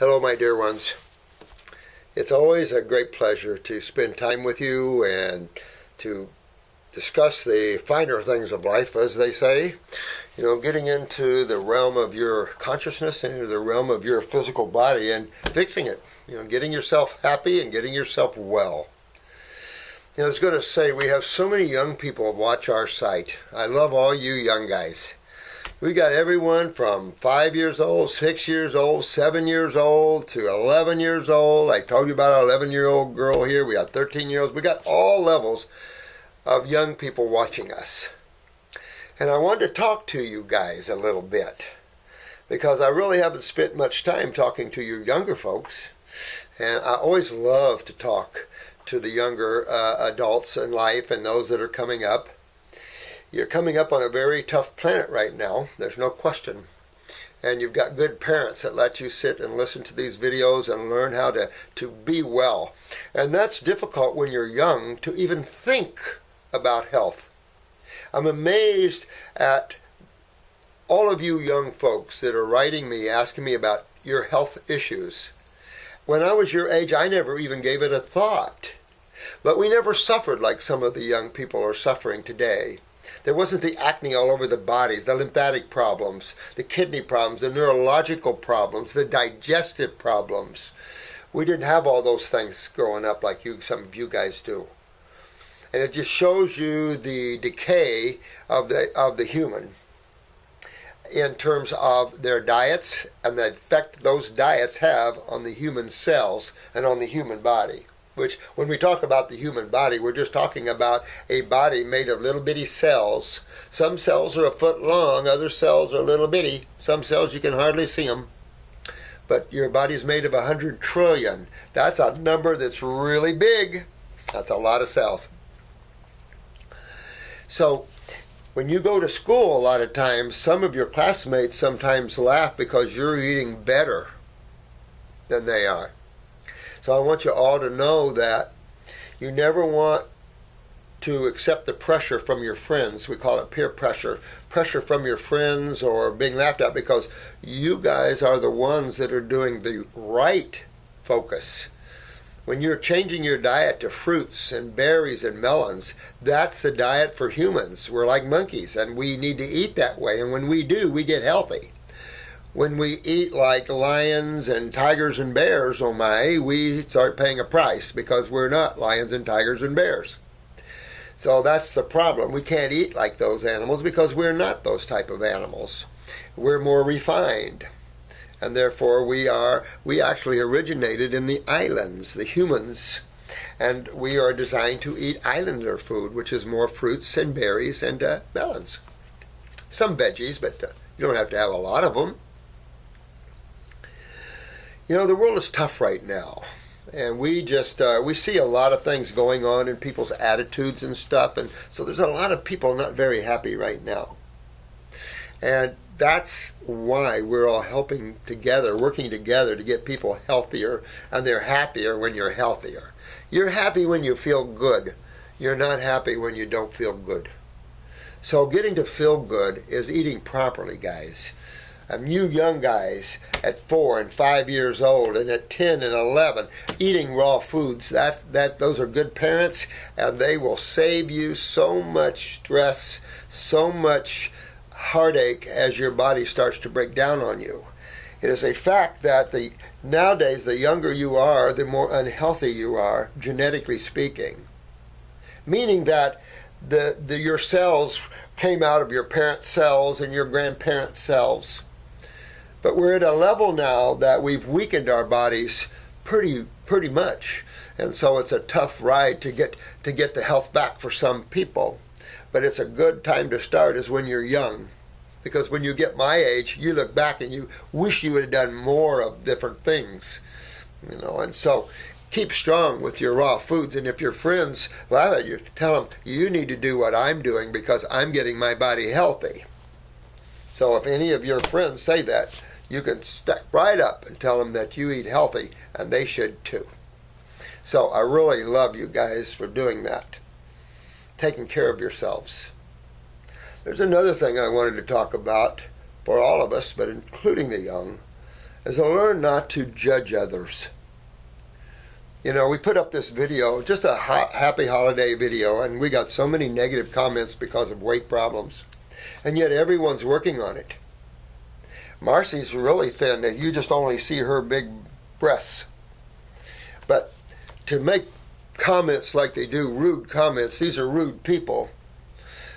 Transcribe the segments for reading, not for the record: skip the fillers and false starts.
Hello, my dear ones. It's always a great pleasure to spend time with you and to discuss the finer things of life, as they say. You know, getting into the realm of your consciousness and into the realm of your physical body and fixing it. You know, getting yourself happy and getting yourself well. You know, I was going to say, we have so many young people watch our site. I love all you young guys. We got everyone from 5 years old, 6 years old, 7 years old, to 11 years old. I told you about our 11-year-old girl here. We got 13-year-olds. We got all levels of young people watching us. And I wanted to talk to you guys a little bit, because I really haven't spent much time talking to you younger folks. And I always love to talk to the younger adults in life and those that are coming up. You're coming up on a very tough planet right now, there's no question. And you've got good parents that let you sit and listen to these videos and learn how to be well. And that's difficult when you're young to even think about health. I'm amazed at all of you young folks that are writing me, asking me about your health issues. When I was your age, I never even gave it a thought. But we never suffered like some of the young people are suffering today. There wasn't the acne all over the body, the lymphatic problems, the kidney problems, the neurological problems, the digestive problems. We didn't have all those things growing up like some of you guys do. And it just shows you the decay of the human in terms of their diets and the effect those diets have on the human cells and on the human body. Which, when we talk about the human body, we're just talking about a body made of little bitty cells. Some cells are a foot long, other cells are little bitty. Some cells you can hardly see them. But your body's made of 100 trillion. That's a number that's really big. That's a lot of cells. So, when you go to school, a lot of times, some of your classmates sometimes laugh because you're eating better than they are. So I want you all to know that you never want to accept the pressure from your friends. We call it peer pressure. Pressure from your friends or being laughed at, because you guys are the ones that are doing the right focus. When you're changing your diet to fruits and berries and melons, that's the diet for humans. We're like monkeys and we need to eat that way. And when we do, we get healthy. When we eat like lions and tigers and bears, oh my, we start paying a price because we're not lions and tigers and bears. So that's the problem. We can't eat like those animals because we're not those type of animals. We're more refined. And therefore we actually originated in the islands, the humans. And we are designed to eat islander food, which is more fruits and berries and melons. Some veggies, but you don't have to have a lot of them. You know, the world is tough right now, and we see a lot of things going on in people's attitudes and stuff, and so there's a lot of people not very happy right now. And that's why we're all helping together, working together to get people healthier, and they're happier when you're healthier. You're happy when you feel good. You're not happy when you don't feel good. So getting to feel good is eating properly, guys. And you young guys at 4 and 5 years old and at 10 and 11 eating raw foods, those are good parents, and they will save you so much stress, so much heartache as your body starts to break down on you. It is a fact that nowadays the younger you are, the more unhealthy you are, genetically speaking. Meaning that your cells came out of your parents' cells and your grandparents' cells. But we're at a level now that we've weakened our bodies pretty much. And so it's a tough ride to get the health back for some people. But it's a good time to start is when you're young. Because when you get my age, you look back and you wish you would have done more of different things. You know, and so keep strong with your raw foods. And if your friends laugh at you, tell them you need to do what I'm doing because I'm getting my body healthy. So if any of your friends say that, you can step right up and tell them that you eat healthy, and they should too. So I really love you guys for doing that, taking care of yourselves. There's another thing I wanted to talk about for all of us, but including the young, is to learn not to judge others. You know, we put up this video, just a happy holiday video, and we got so many negative comments because of weight problems. And yet everyone's working on it. Marcy's really thin, that you just only see her big breasts. But to make comments like they do, rude comments, these are rude people.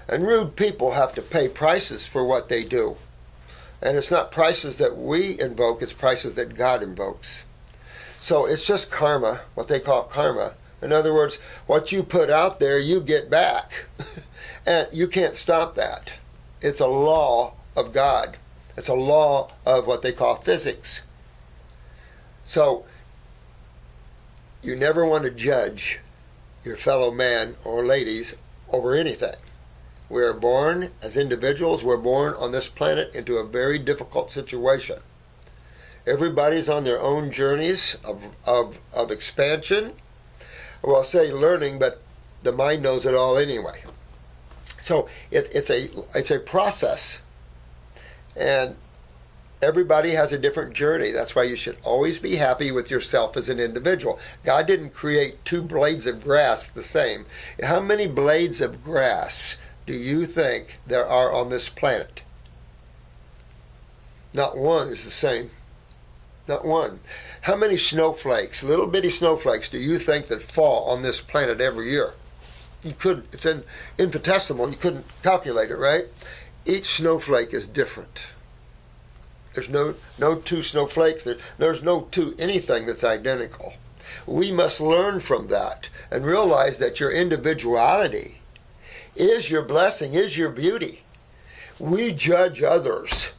And rude people have to pay prices for what they do. And it's not prices that we invoke, it's prices that God invokes. So it's just karma, what they call karma. In other words, what you put out there, you get back. And you can't stop that. It's a law of God. It's a law of what they call physics. So you never want to judge your fellow man or ladies over anything. We're born as individuals, we're born on this planet into a very difficult situation. Everybody's on their own journeys of expansion. Well, I'll say learning, but the mind knows it all anyway. So it's a process. And everybody has a different journey. That's why you should always be happy with yourself as an individual. God didn't create two blades of grass the same. How many blades of grass do you think there are on this planet? Not one is the same. Not one. How many snowflakes, little bitty snowflakes, do you think that fall on this planet every year? You couldn't, it's infinitesimal, you couldn't calculate it, right? Each snowflake is different. There's no two snowflakes, there's no two anything that's identical. We must learn from that and realize that your individuality is your blessing, is your beauty. We judge others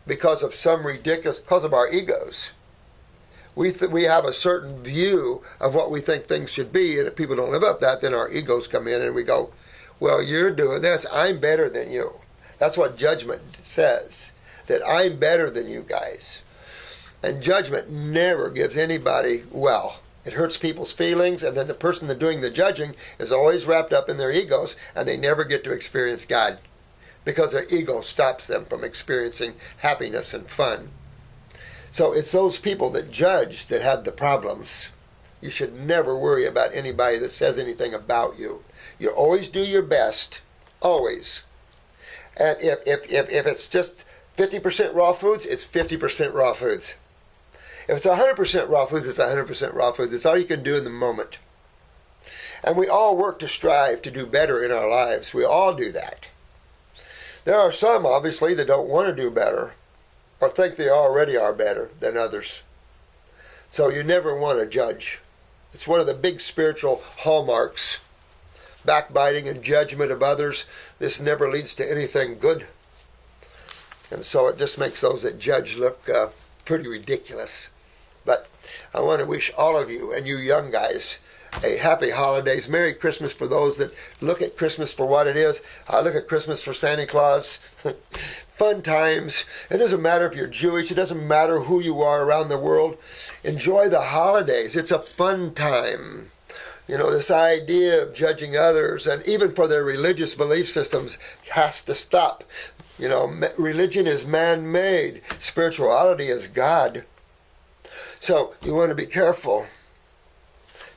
because of some ridiculous, because of our egos. We have a certain view of what we think things should be, and if people don't live up to that, then our egos come in and we go, well, you're doing this, I'm better than you. That's what judgment says, that I'm better than you guys. And judgment never gives anybody well. It hurts people's feelings, and then the person that's doing the judging is always wrapped up in their egos, and they never get to experience God because their ego stops them from experiencing happiness and fun. So it's those people that judge that have the problems. You should never worry about anybody that says anything about you. You always do your best, always. And if it's just 50% raw foods, it's 50% raw foods. If it's 100% raw foods, it's 100% raw foods. It's all you can do in the moment. And we all work to strive to do better in our lives. We all do that. There are some, obviously, that don't want to do better or think they already are better than others. So you never want to judge. It's one of the big spiritual hallmarks. Backbiting and judgment of others, this never leads to anything good. And so it just makes those that judge look pretty ridiculous. But I want to wish all of you, and you young guys, a happy holidays. Merry Christmas for those that look at Christmas for what it is. I look at Christmas for Santa Claus. Fun times. It doesn't matter if you're Jewish. It doesn't matter who you are around the world. Enjoy the holidays. It's a fun time. You know, this idea of judging others, and even for their religious belief systems, has to stop. You know, religion is man-made. Spirituality is God. So you want to be careful.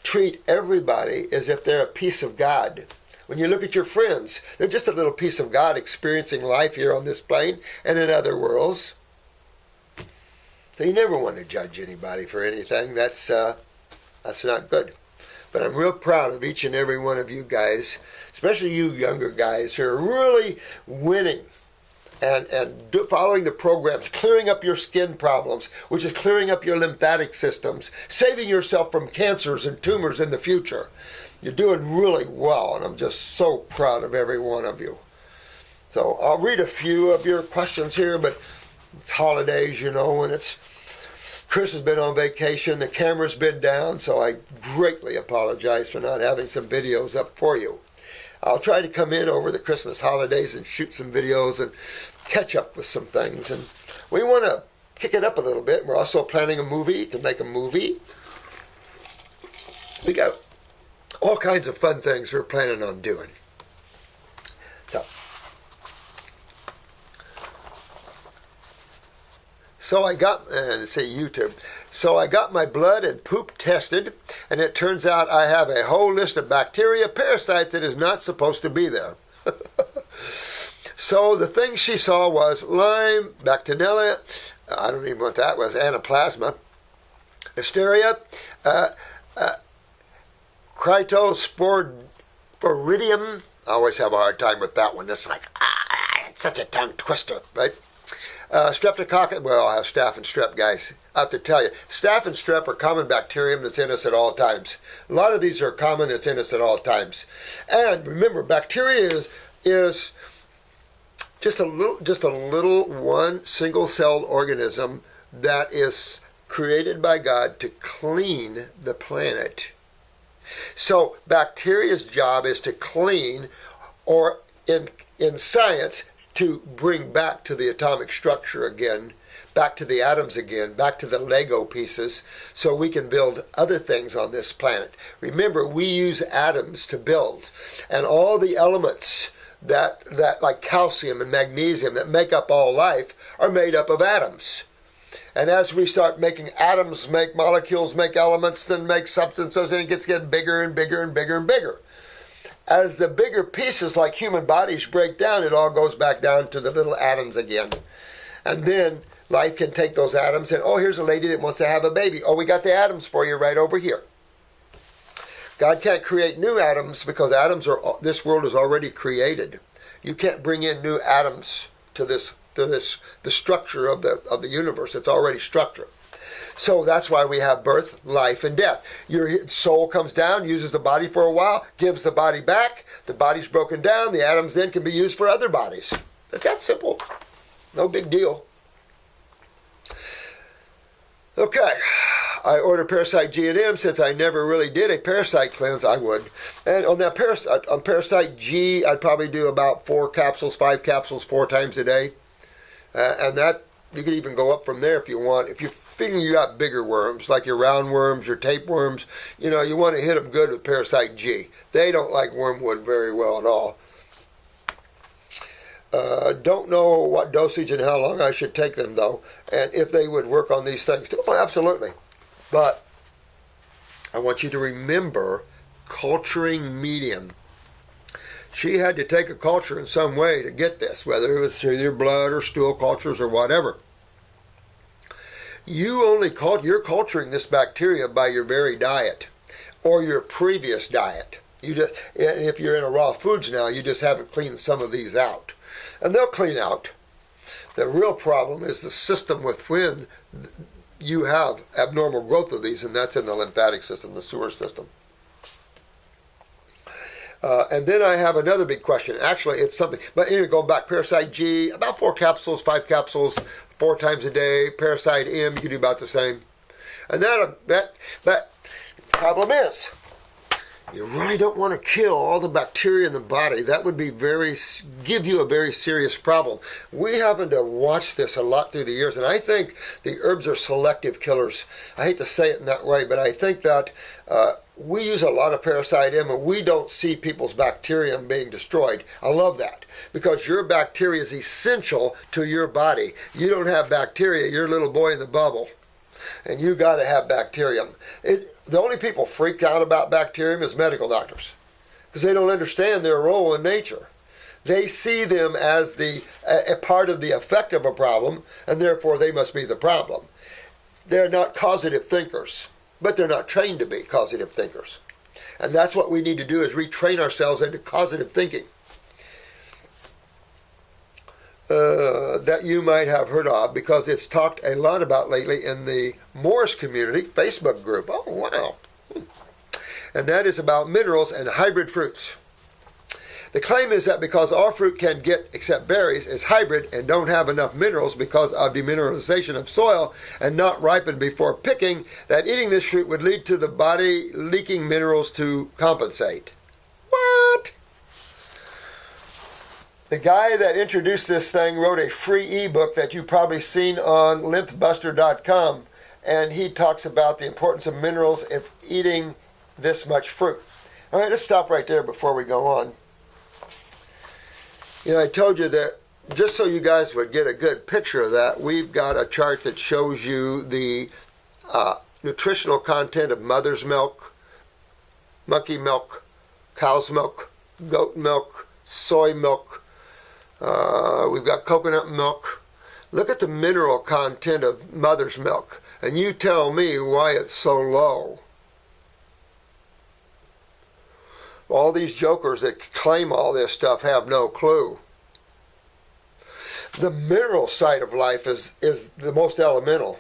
Treat everybody as if they're a piece of God. When you look at your friends, they're just a little piece of God experiencing life here on this plane and in other worlds. So you never want to judge anybody for anything. That's not good. But I'm real proud of each and every one of you guys, especially you younger guys who are really winning and following the programs, clearing up your skin problems, which is clearing up your lymphatic systems, saving yourself from cancers and tumors in the future. You're doing really well, and I'm just so proud of every one of you. So I'll read a few of your questions here, but it's holidays, you know, and Chris has been on vacation, the camera's been down, so I greatly apologize for not having some videos up for you. I'll try to come in over the Christmas holidays and shoot some videos and catch up with some things. And we want to kick it up a little bit. We're also planning to make a movie. We got all kinds of fun things we're planning on doing. So I got, say YouTube. So I got my blood and poop tested, and it turns out I have a whole list of bacteria, parasites that is not supposed to be there. So the thing she saw was Lyme, bartonella, I don't even know what that was, anaplasma, listeria, cryptosporidium. I always have a hard time with that one. It's like, it's such a tongue twister, right? Streptococcus, well, I have staph and strep, guys. I have to tell you, staph and strep are common bacterium that's in us at all times. A lot of these are common that's in us at all times. And remember, bacteria is just a little one single-celled organism that is created by God to clean the planet. So bacteria's job is to clean, or in science, to bring back to the atomic structure again, back to the atoms again, back to the Lego pieces, so we can build other things on this planet. Remember, we use atoms to build, and all the elements that like calcium and magnesium that make up all life are made up of atoms. And as we start making atoms, make molecules, make elements, then make substances, and it gets bigger and bigger and bigger and bigger. As the bigger pieces, like human bodies, break down, it all goes back down to the little atoms again. And then life can take those atoms and, oh, here's a lady that wants to have a baby. Oh, we got the atoms for you right over here. God can't create new atoms because this world is already created. You can't bring in new atoms to the structure of the universe. It's already structured. So that's why we have birth, life, and death. Your soul comes down, uses the body for a while, gives the body back. The body's broken down. The atoms then can be used for other bodies. It's that simple. No big deal. Okay. I ordered Parasite G&M since I never really did a parasite cleanse. I would. And on that Parasite G, I'd probably do about 5 capsules 4 times a day. And that, you could even go up from there if you want. If you're figuring you got bigger worms, like your roundworms, your tapeworms, you want to hit them good with Parasite G. They don't like wormwood very well at all. Don't know what dosage and how long I should take them, though, and if they would work on these things too. Oh, absolutely. But I want you to remember culturing medium. She had to take a culture in some way to get this, whether it was through your blood or stool cultures or whatever. You're culturing this bacteria by your very diet or your previous diet. If you're in a raw foods now, you just haven't cleaned some of these out. And they'll clean out. The real problem is the system within you have abnormal growth of these, and that's in the lymphatic system, the sewer system. And then I have another big question. Actually, it's something, but anyway, going back, Parasite G, about 4 capsules, 5 capsules, 4 times a day. Parasite M, you can do about the same. And that problem is, you really don't want to kill all the bacteria in the body. That would give you a very serious problem. We happen to watch this a lot through the years, and I think the herbs are selective killers. I hate to say it in that way, but I think that we use a lot of Parasite M, and we don't see people's bacterium being destroyed. I love that, because your bacteria is essential to your body. You don't have bacteria, you're a little boy in the bubble, and you got to have bacterium. The only people freak out about bacterium is medical doctors, because they don't understand their role in nature. They see them as a part of the effect of a problem, and therefore they must be the problem. They're not causative thinkers, but they're not trained to be causative thinkers. And that's what we need to do, is retrain ourselves into causative thinking. That you might have heard of, because it's talked a lot about lately in the Morse community Facebook group. Oh, wow. And that is about minerals and hybrid fruits. The claim is that because all fruit can get, except berries, is hybrid and don't have enough minerals because of demineralization of soil and not ripened before picking, that eating this fruit would lead to the body leaking minerals to compensate. What? The guy that introduced this thing wrote a free ebook that you've probably seen on lymphbuster.com, and he talks about the importance of minerals if eating this much fruit. All right, let's stop right there before we go on. I told you that just so you guys would get a good picture of that, we've got a chart that shows you the nutritional content of mother's milk, monkey milk, cow's milk, goat milk, soy milk. We've got coconut milk. Look at the mineral content of mother's milk, and you tell me why it's so low. All these jokers that claim all this stuff have no clue. The mineral side of life is the most elemental.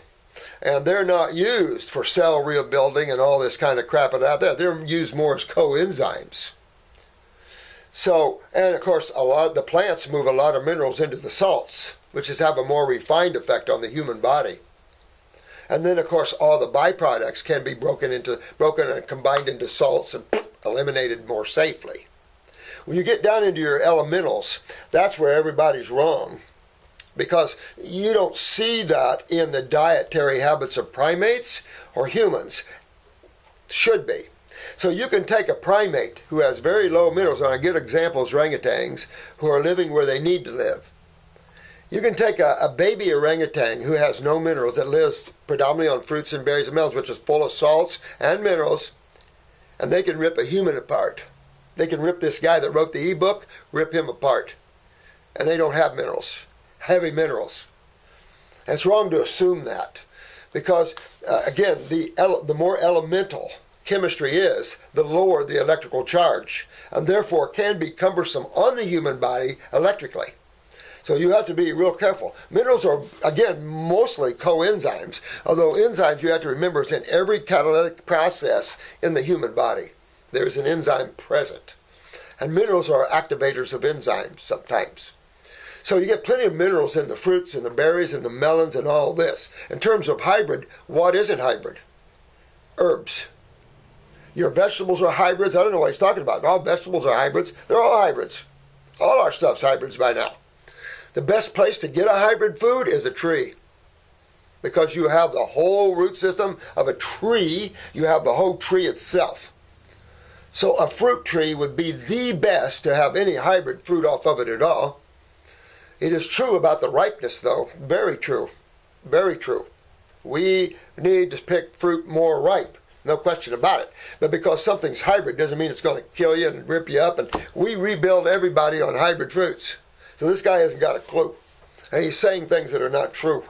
And they're not used for cell rebuilding and all this kind of crap out there. They're used more as coenzymes. So, and of course, a lot of the plants move a lot of minerals into the salts, which is have a more refined effect on the human body. And then, of course, all the byproducts can be broken and combined into salts and eliminated more safely. When you get down into your elementals, that's where everybody's wrong. Because you don't see that in the dietary habits of primates or humans. Should be. So you can take a primate who has very low minerals, and a good example is orangutans, who are living where they need to live. You can take a baby orangutan who has no minerals, that lives predominantly on fruits and berries and melons, which is full of salts and minerals, and they can rip a human apart. They can rip this guy that wrote the ebook, rip him apart. And they don't have minerals. Heavy minerals. And it's wrong to assume that, because again, the more elemental chemistry is, the lower the electrical charge, and therefore can be cumbersome on the human body electrically. So you have to be real careful. Minerals are, again, mostly coenzymes, although enzymes, you have to remember, is in every catalytic process in the human body. There's an enzyme present. And minerals are activators of enzymes sometimes. So you get plenty of minerals in the fruits and the berries and the melons and all this. In terms of hybrid, what isn't hybrid? Herbs. Your vegetables are hybrids. I don't know what he's talking about. All vegetables are hybrids. They're all hybrids. All our stuff's hybrids by now. The best place to get a hybrid food is a tree. Because you have the whole root system of a tree. You have the whole tree itself. So a fruit tree would be the best to have any hybrid fruit off of it at all. It is true about the ripeness, though. Very true. Very true. We need to pick fruit more ripe. No question about it. But because something's hybrid doesn't mean it's going to kill you and rip you up. And we rebuild everybody on hybrid fruits. So this guy hasn't got a clue. And he's saying things that are not true.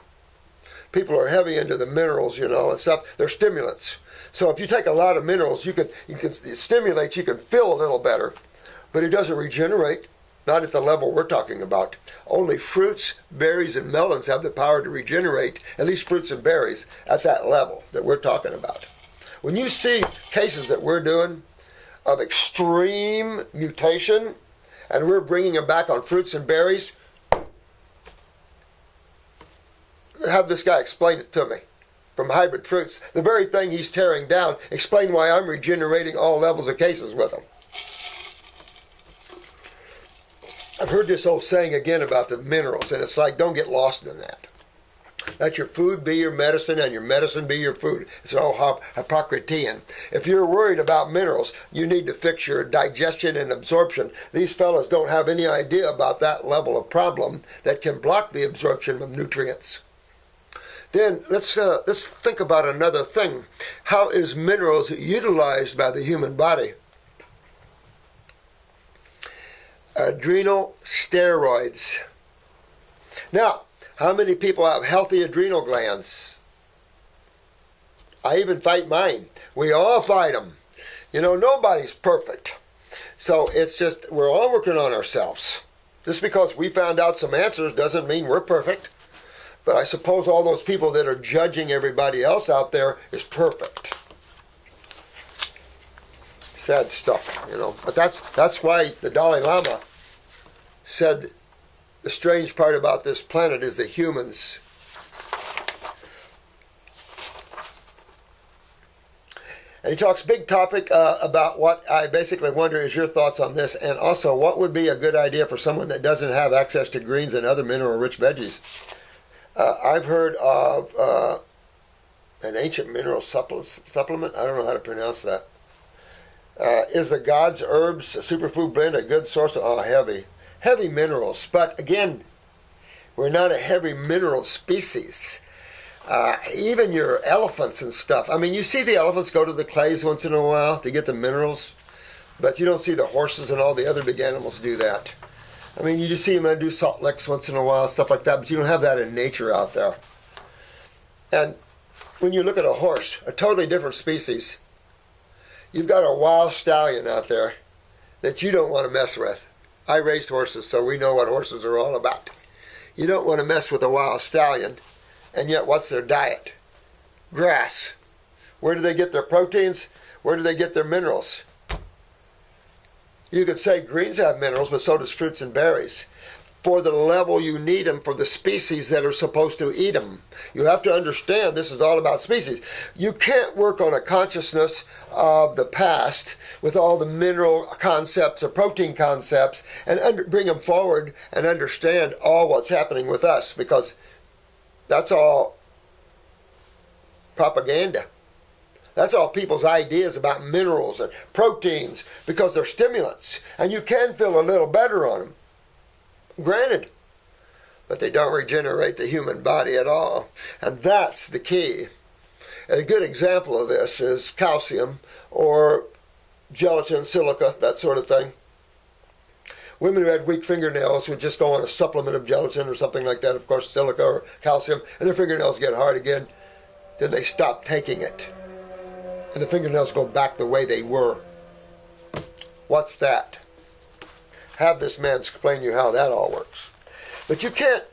People are heavy into the minerals, you know, and stuff. They're stimulants. So if you take a lot of minerals, it stimulates, you can feel a little better. But it doesn't regenerate. Not at the level we're talking about. Only fruits, berries, and melons have the power to regenerate, at least fruits and berries, at that level that we're talking about. When you see cases that we're doing of extreme mutation, and we're bringing them back on fruits and berries, have this guy explain it to me. From hybrid fruits, the very thing he's tearing down, explain why I'm regenerating all levels of cases with them. I've heard this old saying again about the minerals, and it's like, don't get lost in that. Let your food be your medicine and your medicine be your food. It's all Hippocratean. If you're worried about minerals, you need to fix your digestion and absorption. These fellows don't have any idea about that level of problem that can block the absorption of nutrients. Then let's think about another thing. How is minerals utilized by the human body? Adrenal steroids. Now, how many people have healthy adrenal glands? I even fight mine. We all fight them. You know, nobody's perfect. So it's just, we're all working on ourselves. Just because we found out some answers doesn't mean we're perfect. But I suppose all those people that are judging everybody else out there is perfect. Sad stuff, you know. But that's why the Dalai Lama said the strange part about this planet is the humans. And he talks big topic about what I basically wonder is your thoughts on this, and also what would be a good idea for someone that doesn't have access to greens and other mineral-rich veggies. I've heard of an ancient mineral supplement. I don't know how to pronounce that. Is the God's Herbs superfood blend a good source of heavy minerals? But again, We're not a heavy mineral species. Even your elephants and stuff. I mean, you see the elephants go to the clays once in a while to get the minerals, but you don't see the horses and all the other big animals do that. I mean, you just see them do salt licks once in a while, stuff like that, but you don't have that in nature out there. And when you look at a horse, a totally different species, you've got a wild stallion out there that you don't want to mess with. I raised horses, so we know what horses are all about. You don't want to mess with a wild stallion, and yet what's their diet? Grass. Where do they get their proteins? Where do they get their minerals? You could say greens have minerals, but so does fruits and berries. For the level you need them for the species that are supposed to eat them. You have to understand this is all about species. You can't work on a consciousness of the past with all the mineral concepts or protein concepts and bring them forward and understand all what's happening with us, because that's all propaganda. That's all people's ideas about minerals and proteins, because they're stimulants. And you can feel a little better on them. Granted, but they don't regenerate the human body at all. And that's the key. A good example of this is calcium or gelatin, silica, that sort of thing. Women who had weak fingernails would just go on a supplement of gelatin or something like that, of course, silica or calcium, and their fingernails get hard again. Then they stop taking it. And the fingernails go back the way they were. What's that? Have this man explain to you how that all works. But you can't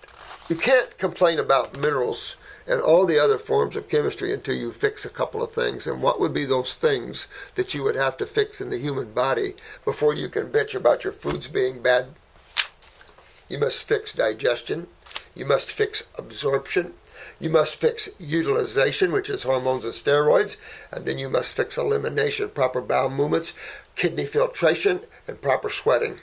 complain about minerals and all the other forms of chemistry until you fix a couple of things. And what would be those things that you would have to fix in the human body before you can bitch about your foods being bad? You must fix digestion. You must fix absorption. You must fix utilization, which is hormones and steroids. And then you must fix elimination, proper bowel movements, kidney filtration, and proper sweating.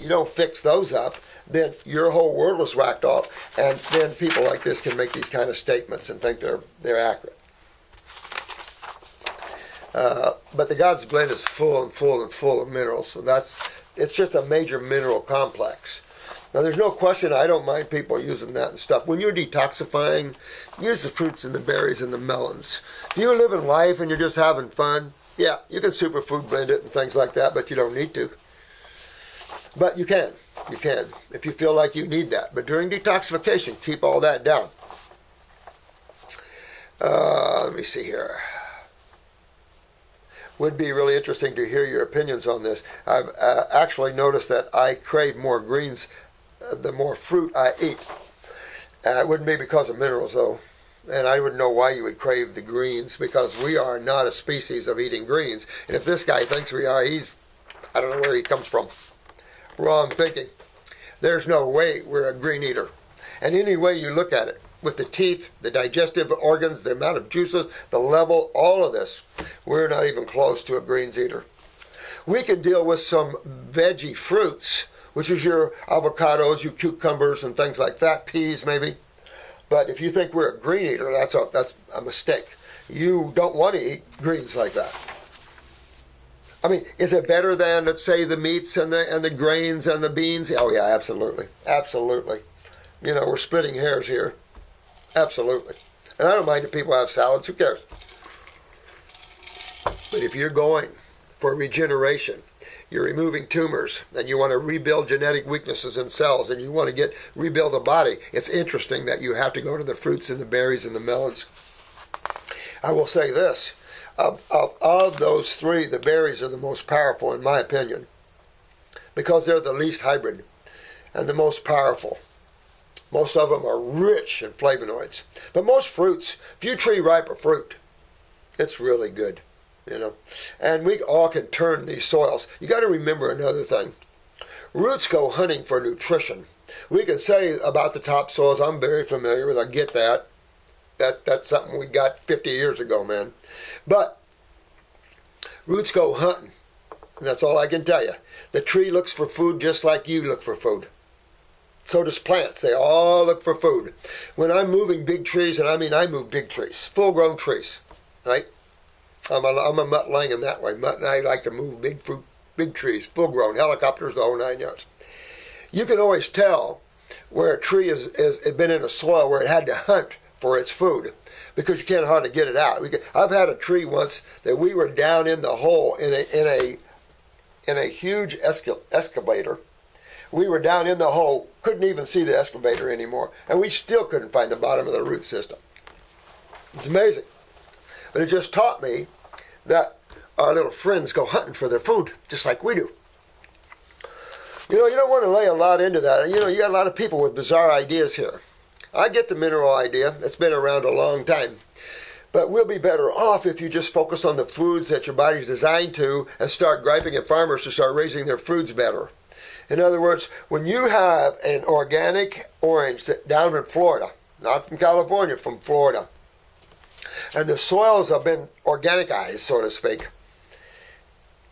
You don't fix those up, then your whole world is whacked off, and then people like this can make these kind of statements and think they're accurate. But the God's blend is full of minerals, so it's just a major mineral complex. Now, there's no question I don't mind people using that and stuff. When you're detoxifying, use the fruits and the berries and the melons. If you're living life and you're just having fun, yeah, you can superfood blend it and things like that, but you don't need to. But you can, if you feel like you need that. But during detoxification, keep all that down. Let me see here. Would be really interesting to hear your opinions on this. I've actually noticed that I crave more greens the more fruit I eat. It wouldn't be because of minerals, though. And I wouldn't know why you would crave the greens, because we are not a species of eating greens. And if this guy thinks we are, I don't know where he comes from. Wrong thinking. There's no way we're a green eater. And any way you look at it, with the teeth, the digestive organs, the amount of juices, the level, all of this, we're not even close to a greens eater. We can deal with some veggie fruits, which is your avocados, your cucumbers, and things like that, peas maybe. But if you think we're a green eater, that's a mistake. You don't want to eat greens like that. I mean, is it better than, let's say, the meats and the grains and the beans? Oh yeah, absolutely, absolutely. You know, we're splitting hairs here. Absolutely. And I don't mind if people have salads. Who cares? But if you're going for regeneration, you're removing tumors, and you want to rebuild genetic weaknesses in cells, and you want to rebuild the body, it's interesting that you have to go to the fruits and the berries and the melons. I will say this. Of those three, the berries are the most powerful, in my opinion, because they're the least hybrid and the most powerful. Most of them are rich in flavonoids. But most fruits, if you tree ripe a fruit, it's really good, you know. And we all can turn these soils. You got to remember another thing. Roots go hunting for nutrition. We can say about the topsoils, I'm very familiar with, I get that. That's something we got 50 years ago, man. But roots go hunting. And that's all I can tell you. The tree looks for food just like you look for food. So does plants. They all look for food. When I'm moving big trees, and I mean I move big trees, full-grown trees, right? I'm a mutt Langham that way. Mutt and I like to move big trees, full-grown, helicopters, the whole 9 yards. You can always tell where a tree has been in the soil where it had to hunt for its food, because you can't hardly get it out. I've had a tree once that we were down in the hole in a huge excavator. We were down in the hole, couldn't even see the excavator anymore, and we still couldn't find the bottom of the root system. It's amazing. But it just taught me that our little friends go hunting for their food, just like we do. You know, you don't want to lay a lot into that. You know, you got a lot of people with bizarre ideas here. I get the mineral idea. It's been around a long time. But we'll be better off if you just focus on the foods that your body's designed to and start griping at farmers to start raising their foods better. In other words, when you have an organic orange down in Florida, not from California, from Florida, and the soils have been organicized, so to speak,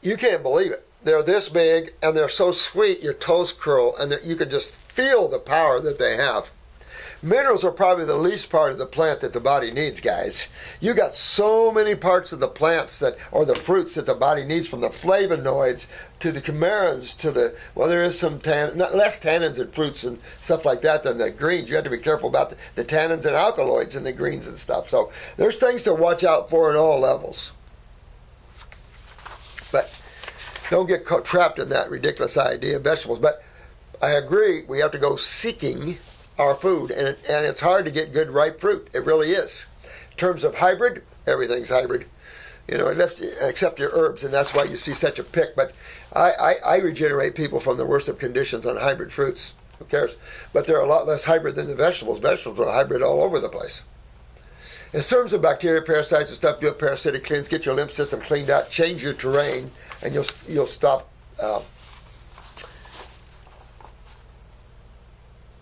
you can't believe it. They're this big, and they're so sweet, your toes curl, and you can just feel the power that they have. Minerals are probably the least part of the plant that the body needs, guys. You got so many parts of the plants or the fruits that the body needs, from the flavonoids to the coumarins to the, well, there is some less tannins in fruits and stuff like that than the greens. You have to be careful about the tannins and alkaloids in the greens and stuff. So there's things to watch out for at all levels. But don't get trapped in that ridiculous idea of vegetables. But I agree, we have to go seeking our food, and it's hard to get good ripe fruit. It really is. In terms of hybrid, everything's hybrid, you know, except your herbs, and that's why you see such a pick. But I regenerate people from the worst of conditions on hybrid fruits. Who cares? But they're a lot less hybrid than the vegetables. Vegetables are hybrid all over the place. In terms of bacteria, parasites, and stuff, do a parasitic cleanse, get your lymph system cleaned out, change your terrain, and you'll stop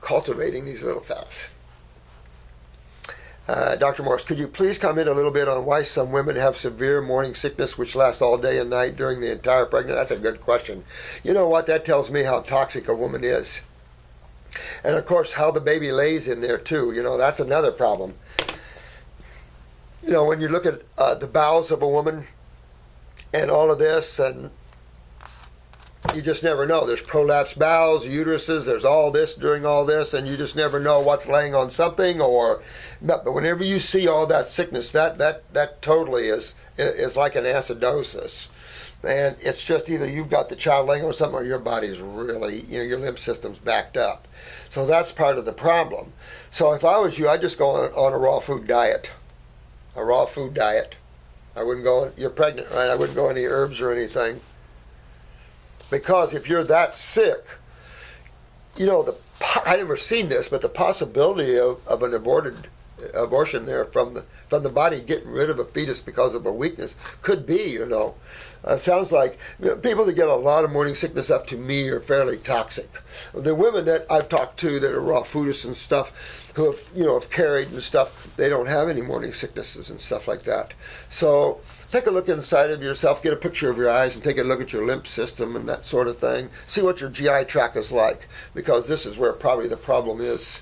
cultivating these little fellas. Dr. Morse, could you please comment a little bit on why some women have severe morning sickness which lasts all day and night during the entire pregnancy? That's a good question. You know what? That tells me how toxic a woman is. And of course, how the baby lays in there too. You know, that's another problem. You know, when you look at the bowels of a woman and all of this, and you just never know. There's prolapsed bowels, uteruses, there's all this during all this, and you just never know what's laying on something. But whenever you see all that sickness, that totally is like an acidosis. And it's just either you've got the child laying on something, or your body's really, you know, your lymph system's backed up. So that's part of the problem. So if I was you, I'd just go on a raw food diet. A raw food diet. I wouldn't go, you're pregnant, right? I wouldn't go any herbs or anything. Because if you're that sick, you know, I've never seen this, but the possibility of an abortion there from the body getting rid of a fetus because of a weakness could be, you know. It sounds like, you know, people that get a lot of morning sickness up to me are fairly toxic. The women that I've talked to that are raw foodists and stuff, who have, you know, have carried and stuff, they don't have any morning sicknesses and stuff like that. So take a look inside of yourself, get a picture of your eyes, and take a look at your lymph system and that sort of thing. See what your GI tract is like, because this is where probably the problem is.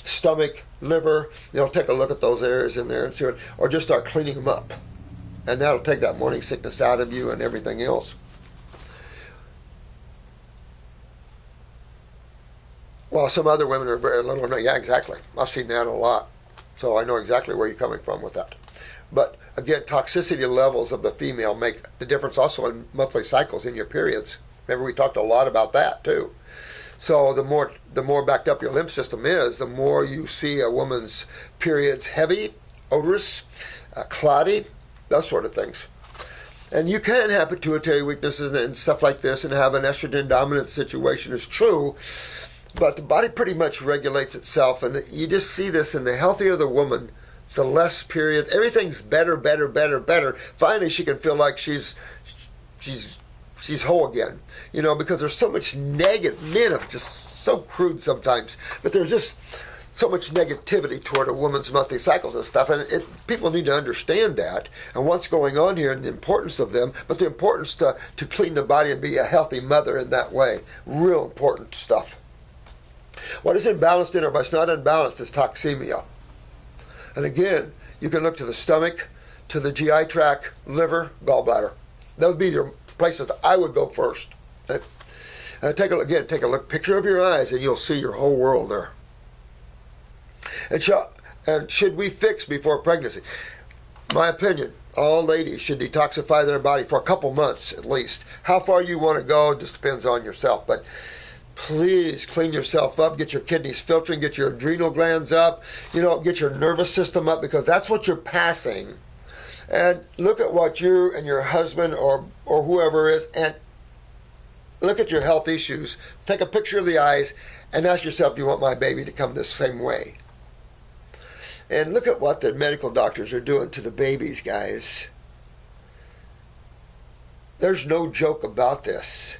Stomach, liver, you know, take a look at those areas in there and see what, or just start cleaning them up. And that'll take that morning sickness out of you and everything else. Well, some other women are very little. Yeah, exactly. I've seen that a lot. So I know exactly where you're coming from with that. But again, toxicity levels of the female make the difference also in monthly cycles in your periods. Remember, we talked a lot about that too. So the more backed up your lymph system is, the more you see a woman's periods heavy, odorous, clotty, those sort of things. And you can have pituitary weaknesses and stuff like this and have an estrogen dominant situation, is true, but the body pretty much regulates itself, and you just see this in the healthier the woman, the less periods, everything's better. Finally she can feel like she's whole again, you know, because there's so much negative, men are just so crude sometimes, but there's just so much negativity toward a woman's monthly cycles and stuff, and people need to understand that and what's going on here and the importance of them, but the importance to clean the body and be a healthy mother in that way. Real important stuff. What is imbalanced in her, but it's not unbalanced, is toxemia. And again, you can look to the stomach, to the GI tract, liver, gallbladder. Those would be your places I would go first. Okay? Take a look again. Take a look, picture of your eyes, and you'll see your whole world there. And should we fix before pregnancy? My opinion, all ladies should detoxify their body for a couple months at least. How far you want to go just depends on yourself. But please clean yourself up, get your kidneys filtering, get your adrenal glands up, get your nervous system up, because that's what you're passing. And look at what you and your husband or whoever is, and look at your health issues. Take a picture of the eyes and ask yourself, do you want my baby to come this same way? And look at what the medical doctors are doing to the babies, guys. There's no joke about this.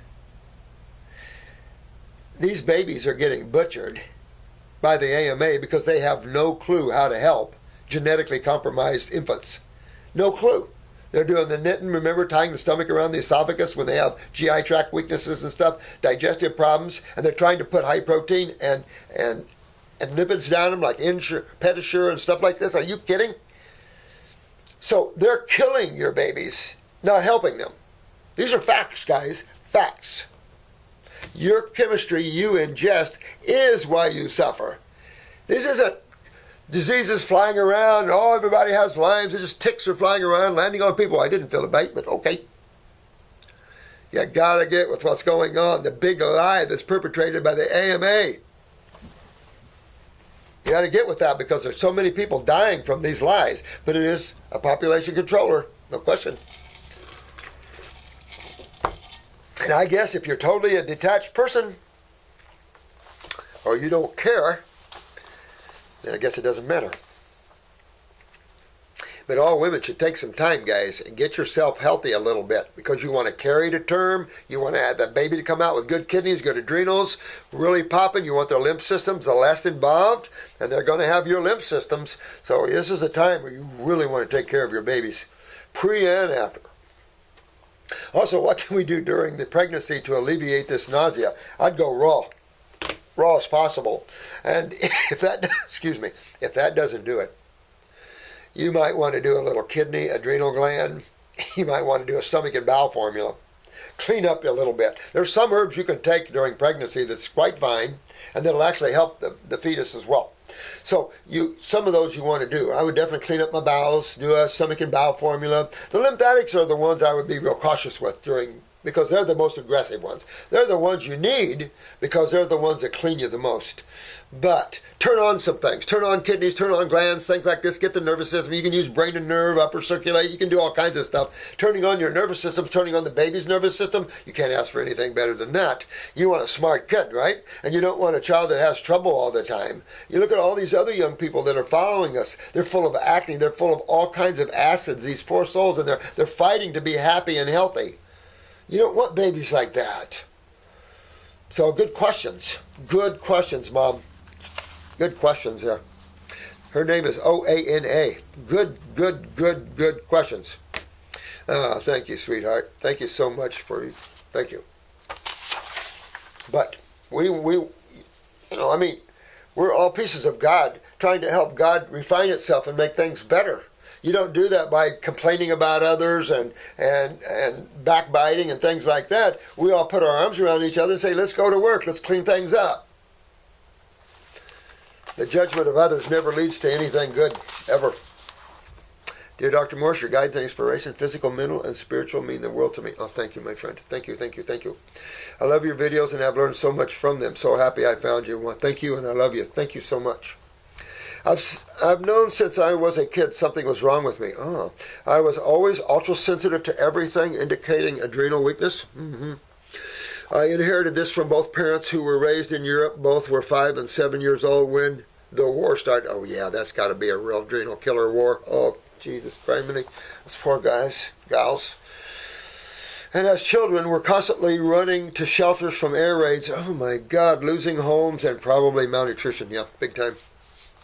These babies are getting butchered by the AMA because they have no clue how to help genetically compromised infants. No clue. They're doing the knitting, remember, tying the stomach around the esophagus when they have GI tract weaknesses and stuff, digestive problems, and they're trying to put high protein and lipids down them like Pedisure and stuff like this. Are you kidding? So they're killing your babies, not helping them. These are facts, guys. Facts. Your chemistry you ingest is why you suffer. This isn't diseases flying around. Oh, everybody has Lyme's. It's just ticks are flying around, landing on people. I didn't feel a bite, but okay. You gotta get with what's going on. The big lie that's perpetrated by the AMA. You got to get with that because there's so many people dying from these lies. But it is a population controller, no question. And I guess if you're totally a detached person, or you don't care, then I guess it doesn't matter. But all women should take some time, guys, and get yourself healthy a little bit, because you want to carry to term. You want to have that baby to come out with good kidneys, good adrenals, really popping. You want their lymph systems the less involved, and they're going to have your lymph systems. So this is a time where you really want to take care of your babies, pre and after. Also, what can we do during the pregnancy to alleviate this nausea? I'd go raw as possible. And if that, if that doesn't do it, you might want to do a little kidney, adrenal gland. You might want to do a stomach and bowel formula. Clean up a little bit. There's some herbs you can take during pregnancy that's quite fine, and that'll actually help the fetus as well. So some of those you want to do. I would definitely clean up my bowels, do a stomach and bowel formula. The lymphatics are the ones I would be real cautious with because they're the most aggressive ones. They're the ones you need because they're the ones that clean you the most. But turn on some things. Turn on kidneys, turn on glands, things like this. Get the nervous system. You can use brain and nerve, upper circulate. You can do all kinds of stuff. Turning on your nervous system, turning on the baby's nervous system. You can't ask for anything better than that. You want a smart kid, right? And you don't want a child that has trouble all the time. You look at all these other young people that are following us. They're full of acne. They're full of all kinds of acids, these poor souls, and they're fighting to be happy and healthy. You don't want babies like that. So good questions. Good questions, Mom. Good questions there. Her name is Oana. Good questions. Thank you, sweetheart. Thank you so much thank you. But we're all pieces of God trying to help God refine itself and make things better. You don't do that by complaining about others and backbiting and things like that. We all put our arms around each other and say, let's go to work. Let's clean things up. The judgment of others never leads to anything good, ever. Dear Dr. Morse, your guides and inspiration, physical, mental, and spiritual, mean the world to me. Oh, thank you, my friend. Thank you. I love your videos and I've learned so much from them. So happy I found you. Well, thank you, and I love you. Thank you so much. I've known since I was a kid something was wrong with me. Oh, I was always ultra-sensitive to everything, indicating adrenal weakness. I inherited this from both parents who were raised in Europe. Both were 5 and 7 years old when the war started. Oh, yeah, that's got to be a real adrenal killer war. Oh, Jesus Christ. Those poor guys, gals. And as children, we're constantly running to shelters from air raids. Oh, my God, losing homes and probably malnutrition. Yeah, big time.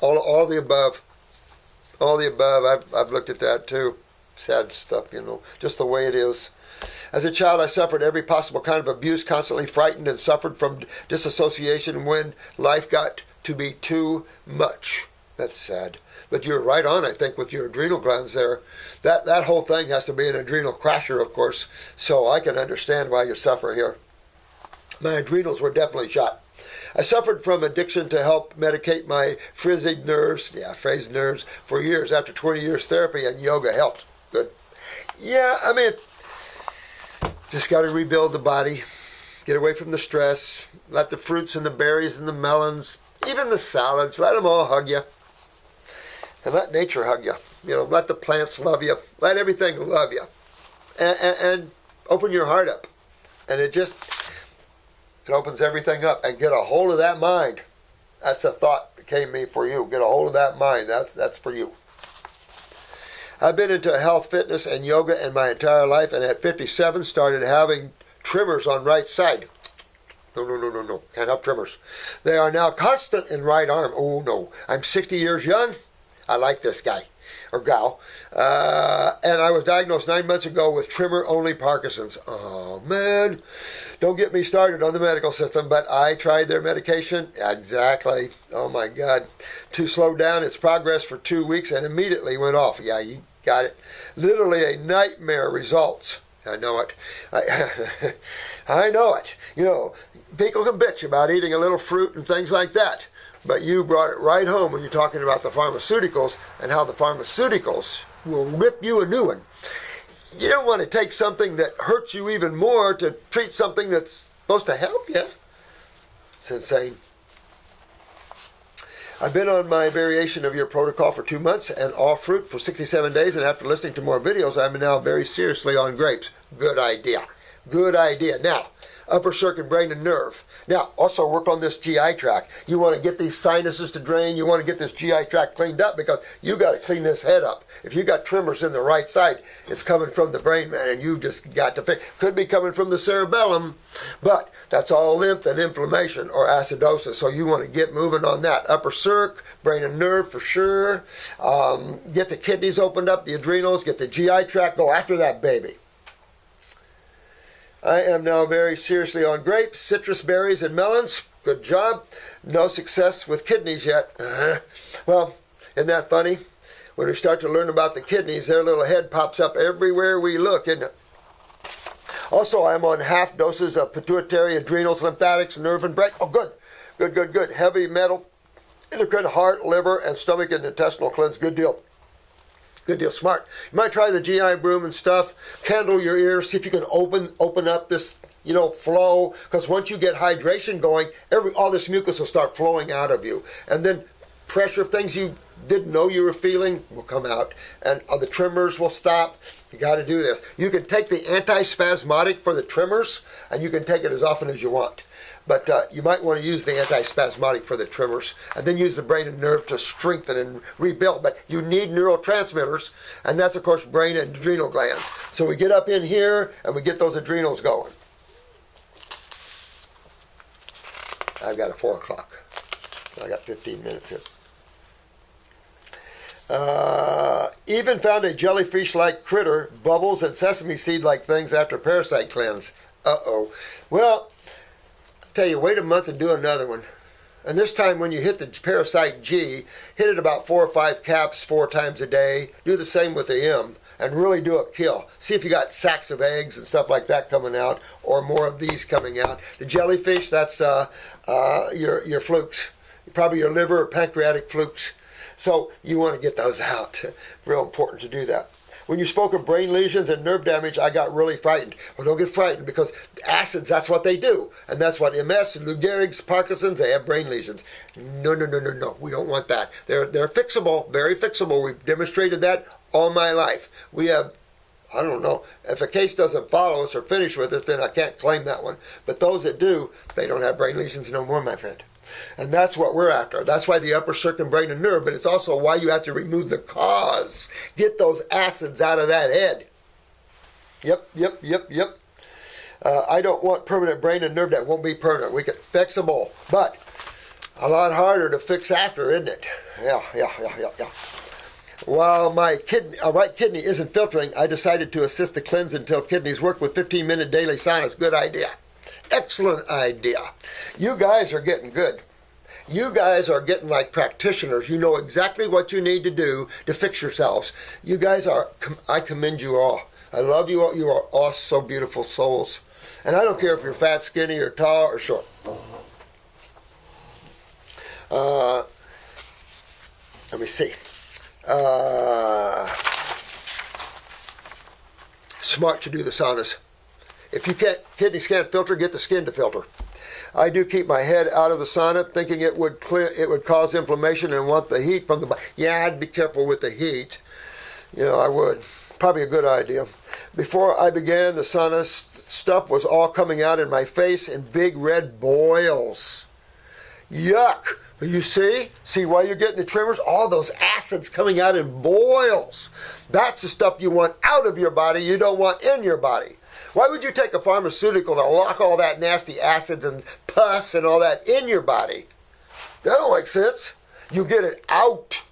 All the above. All the above. I've looked at that, too. Sad stuff, just the way it is. As a child, I suffered every possible kind of abuse, constantly frightened and suffered from disassociation when life got to be too much. That's sad. But you're right on, I think, with your adrenal glands there. That whole thing has to be an adrenal crasher, of course. So I can understand why you suffer here. My adrenals were definitely shot. I suffered from addiction to help medicate my frazzled nerves, for years. After 20 years therapy and yoga helped. Good. Yeah, I mean, just got to rebuild the body, get away from the stress, let the fruits and the berries and the melons, even the salads, let them all hug you. And let nature hug you. You know, let the plants love you. Let everything love you. And open your heart up. And it opens everything up. And get a hold of that mind. That's a thought that came to me for you. Get a hold of that mind. That's for you. I've been into health, fitness, and yoga in my entire life. And at 57, started having tremors on right side. No. Can't have tremors. They are now constant in right arm. Oh, no. I'm 60 years young. I like this guy. Or gal. And I was diagnosed 9 months ago with tremor-only Parkinson's. Oh, man. Don't get me started on the medical system, but I tried their medication. Exactly. Oh, my God. To slow down its progress for 2 weeks and immediately went off. Yeah, you got it. Literally a nightmare results. I know it. I know it. You know, people can bitch about eating a little fruit and things like that. But you brought it right home when you're talking about the pharmaceuticals and how the pharmaceuticals will rip you a new one. You don't want to take something that hurts you even more to treat something that's supposed to help you. It's insane. I've been on my variation of your protocol for 2 months and all fruit for 67 days. And after listening to more videos, I'm now very seriously on grapes. Good idea. Good idea. Now, upper circuit, brain, and nerve. Now, also work on this GI tract. You want to get these sinuses to drain. You want to get this GI tract cleaned up because you got to clean this head up. If you got tremors in the right side, it's coming from the brain, man, and you just got to fix. Could be coming from the cerebellum, but that's all lymph and inflammation or acidosis. So you want to get moving on that. Upper circ, brain and nerve for sure. Get the kidneys opened up, the adrenals, get the GI tract. Go after that baby. I am now very seriously on grapes, citrus berries, and melons. Good job. No success with kidneys yet. Well, isn't that funny? When we start to learn about the kidneys, their little head pops up everywhere we look, isn't it? Also, I'm on half doses of pituitary, adrenals, lymphatics, nerve, and brain. Oh, good. Good. Heavy metal, endocrine, heart, liver, and stomach and intestinal cleanse. Good deal. Good deal. Smart. You might try the GI broom and stuff. Candle your ears. See if you can open up this, flow. Because once you get hydration going, all this mucus will start flowing out of you. And then pressure, things you didn't know you were feeling will come out. And the tremors will stop. You got to do this. You can take the antispasmodic for the tremors, and you can take it as often as you want. But you might want to use the antispasmodic for the tremors, and then use the brain and nerve to strengthen and rebuild. But you need neurotransmitters, and that's, of course, brain and adrenal glands. So we get up in here, and we get those adrenals going. I've got a 4 o'clock. I got 15 minutes here. Even found a jellyfish-like critter, bubbles and sesame seed-like things after parasite cleanse. Uh-oh. Well, tell you, wait a month and do another one. And this time when you hit the parasite G, hit it about 4 or 5 caps 4 times a day. Do the same with the M and really do a kill. See if you got sacks of eggs and stuff like that coming out or more of these coming out. The jellyfish, that's your flukes. Probably your liver or pancreatic flukes. So you want to get those out. Real important to do that. When you spoke of brain lesions and nerve damage, I got really frightened. Well, don't get frightened because acids, that's what they do. And that's what MS, Lou Gehrig's, Parkinson's, they have brain lesions. No. We don't want that. They're fixable, very fixable. We've demonstrated that all my life. We have, I don't know, if a case doesn't follow us or finish with us, then I can't claim that one. But those that do, they don't have brain lesions no more, my friend. And that's what we're after. That's why the upper circuit, brain, and nerve, but it's also why you have to remove the cause. Get those acids out of that head. Yep. I don't want permanent brain and nerve. That won't be permanent. We can fixable, but a lot harder to fix after, isn't it? Yeah. While my right kidney isn't filtering, I decided to assist the cleanse until kidneys work with 15-minute daily sinus. Good idea. Excellent idea. You guys are getting good. You guys are getting like practitioners. You know exactly what you need to do to fix yourselves. You guys are, I commend you all. I love you all. You are all so beautiful souls. And I don't care if you're fat, skinny, or tall, or short. Let me see. Smart to do the saunas. If you can't, kidneys can't filter, get the skin to filter. I do keep my head out of the sauna, thinking it would cause inflammation and want the heat from the body. Yeah, I'd be careful with the heat. You know, I would. Probably a good idea. Before I began, the sauna stuff was all coming out in my face in big red boils. Yuck! You see? See why you're getting the tremors? All those acids coming out in boils. That's the stuff you want out of your body, you don't want in your body. Why would you take a pharmaceutical to lock all that nasty acids and pus and all that in your body? That don't make sense. You get it out.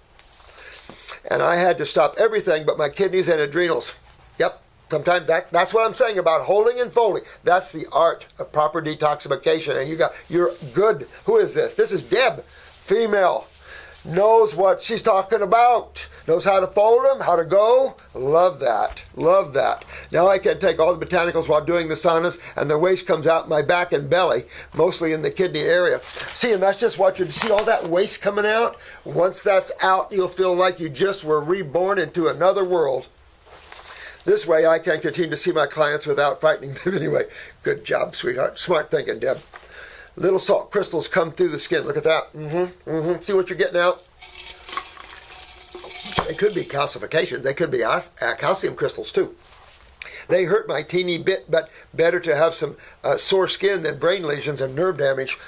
And I had to stop everything but my kidneys and adrenals. Yep. Sometimes that's what I'm saying about holding and folding. That's the art of proper detoxification. And you're good. Who is this? This is Deb, female. Knows what she's talking about. Knows how to fold them, how to go. Love that. Love that. Now I can take all the botanicals while doing the saunas, and the waste comes out my back and belly, mostly in the kidney area. See, and that's just what you see, all that waste coming out. Once that's out, you'll feel like you just were reborn into another world. This way I can continue to see my clients without frightening them anyway. Good job, sweetheart. Smart thinking, Deb. Little salt crystals come through the skin. Look at that. See what you're getting out? They could be calcifications. They could be calcium crystals too. They hurt my teeny bit, but better to have some sore skin than brain lesions and nerve damage.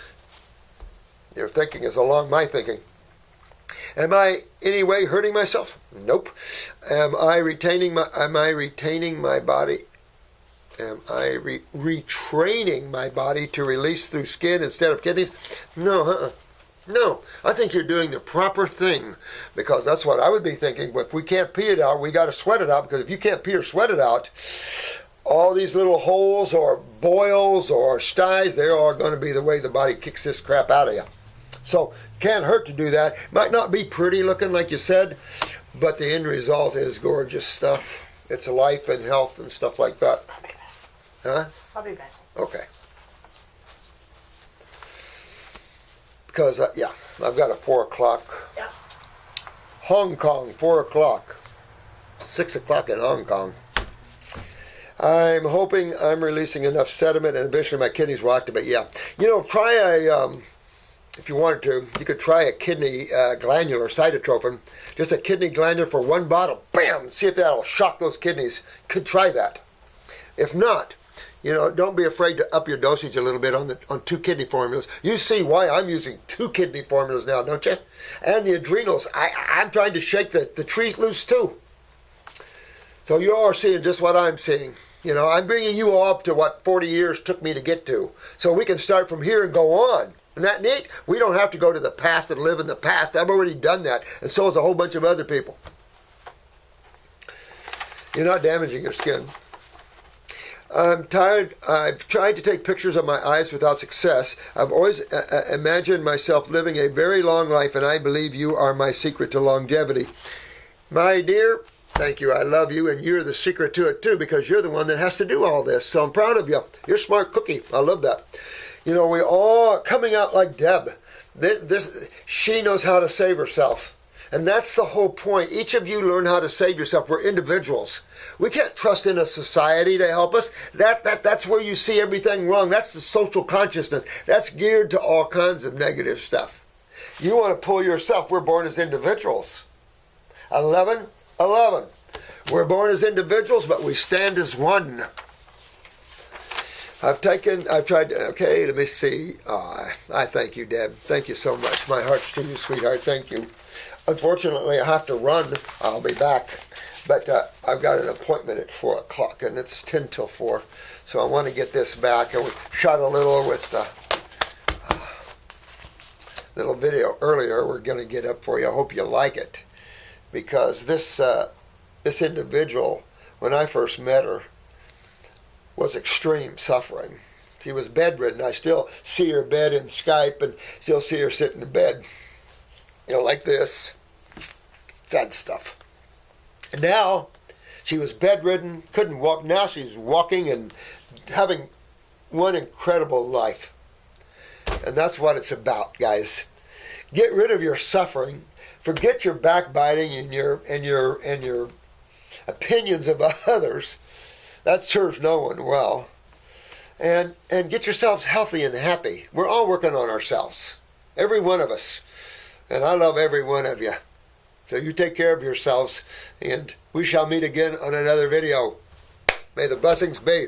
Your thinking is along my thinking. Am I anyway hurting myself? Nope. Am I retaining my body? Am I retraining my body to release through skin instead of kidneys? No, No, I think you're doing the proper thing, because that's what I would be thinking. If we can't pee it out, we got to sweat it out, because if you can't pee or sweat it out, all these little holes or boils or styes, they are going to be the way the body kicks this crap out of you. So, can't hurt to do that. Might not be pretty looking like you said, but the end result is gorgeous stuff. It's life and health and stuff like that. Huh? I'll be back. Okay. Because, yeah, I've got a 4 o'clock. Yeah. Hong Kong, 4 o'clock. 6 o'clock in Hong Kong. I'm hoping I'm releasing enough sediment and eventually my kidneys will activate. Yeah. You know, try a, if you wanted to, you could try a kidney glandular cytotrophin. Just a kidney glandular for 1 bottle. Bam! See if that'll shock those kidneys. Could try that. If not, you know, don't be afraid to up your dosage a little bit on 2 kidney formulas. You see why I'm using 2 kidney formulas now, don't you? And the adrenals, I'm trying to shake the tree loose too. So you all are seeing just what I'm seeing. You know, I'm bringing you all up to what 40 years took me to get to. So we can start from here and go on. Isn't that neat? We don't have to go to the past and live in the past. I've already done that. And so has a whole bunch of other people. You're not damaging your skin. I'm tired. I've tried to take pictures of my eyes without success. I've always imagined myself living a very long life, and I believe you are my secret to longevity. My dear, thank you. I love you, and you're the secret to it too, because you're the one that has to do all this. So I'm proud of you. You're a smart cookie. I love that. You know, we all coming out like Deb. She knows how to save herself. And that's the whole point. Each of you learn how to save yourself. We're individuals. We can't trust in a society to help us. That's where you see everything wrong. That's the social consciousness. That's geared to all kinds of negative stuff. You want to pull yourself. We're born as individuals. 11. We're born as individuals, but we stand as one. I've tried to, okay, let me see. I thank you, Deb. Thank you so much. My heart's to you, sweetheart. Thank you. Unfortunately, I have to run. I'll be back. But I've got an appointment at 4 o'clock, and it's 10 till 4. So I want to get this back. And we shot a little with little video earlier. We're going to get up for you. I hope you like it. Because this individual, when I first met her, was extreme suffering. She was bedridden. I still see her bed in Skype and still see her sitting in bed, you know, like this. Sad stuff. And now she was bedridden, couldn't walk. Now she's walking and having one incredible life. And that's what it's about, guys. Get rid of your suffering. Forget your backbiting and your opinions about others. That serves no one well. And get yourselves healthy and happy. We're all working on ourselves. Every one of us. And I love every one of you. So you take care of yourselves, and we shall meet again on another video. May the blessings be.